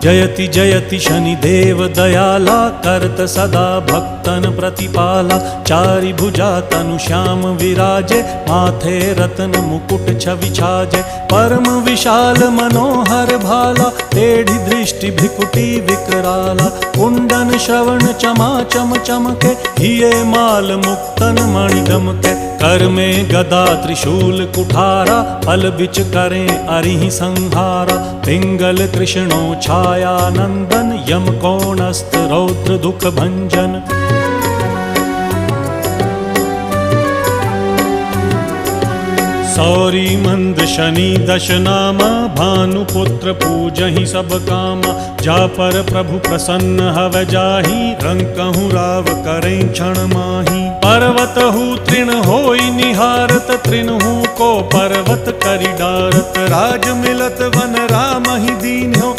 जयति जयति शनिदेव दयाला, करत सदा भक्तन प्रतिपाला। चारि भुजा तनु श्याम विराजे, माथे रत्न मुकुट छवि छाजे। परम विशाल मनोहर भाला, टेढ़ी दृष्टि भ्रिकुटी विकराला। कुंडन श्रवण चमा चम चमके, हिये माल मुक्तन मणि गमके। कर में गदा त्रिशूल कुठारा, पल बिच करें अरिहि संहारा। पिंगल कृष्णो छाया नंदन, यम कोणस्थ रौद्र दुख भंजन। सौरी मंद शनि दश नामा, भानुपुत्र पूजहि सब कामा। जा पर प्रभु प्रसन्न हव जाहि, रंकहु राव करें क्षण माही। पर्वत हु तृण होई निहारत, तृणहु को पर्वत करि डारत। राज मिलत वन राम ही दीन्हो,